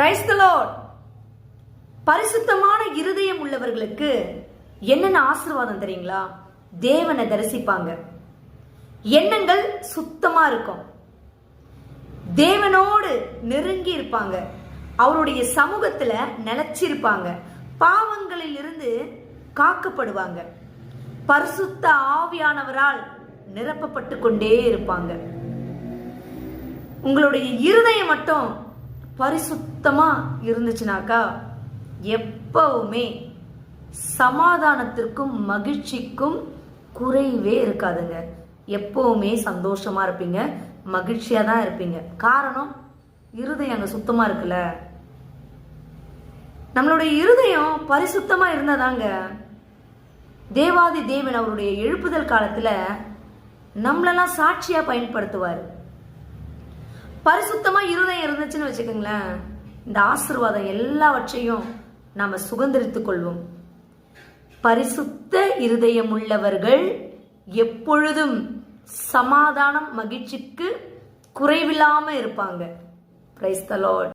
Praise the Lord. பரிசுத்தமான இருதயம் உள்ளவர்களுக்கு என்னென்ன ஆசீர்வாதம் தெரியுங்களா? தேவனை தரிசிப்பாங்க, எண்ணங்கள் சுத்தமா இருக்கும், தேவனோடு நெருங்கி இருப்பாங்க, அவருடைய சமூகத்துல நிலைச்சிருப்பாங்க, பாவங்களில் இருந்து காக்கப்படுவாங்க, பரிசுத்த ஆவியானவரால் நிரப்பப்பட்டு கொண்டே இருப்பாங்க. உங்களுடைய இருதயம் மட்டும் பரிசுத்தமா இருந்துச்சுனாக்கா எப்பவுமே சமாதானத்திற்கும் மகிழ்ச்சிக்கும் குறைவே இருக்காதுங்க. எப்பவுமே சந்தோஷமா இருப்பீங்க, மகிழ்ச்சியா தான் இருப்பீங்க. காரணம், இருதயம் அங்க சுத்தமா இருக்குல்ல. நம்மளுடைய இருதயம் பரிசுத்தமா இருந்தாதாங்க தேவாதி தேவன் அவருடைய எழுப்புதல் காலத்துல நம்மளெல்லாம் சாட்சியா பயன்படுத்துவார். பரிசுத்தமா இருதயம் இருந்துச்சுன்னு வச்சுக்கோங்களேன், இந்த ஆசீர்வாதம் எல்லாவற்றையும் நாம சுதந்திரித்துக் கொள்வோம். பரிசுத்த இருதயம் உள்ளவர்கள் எப்பொழுதும் சமாதானம் மகிழ்ச்சிக்கு குறைவில்லாம இருப்பாங்க. Praise the Lord.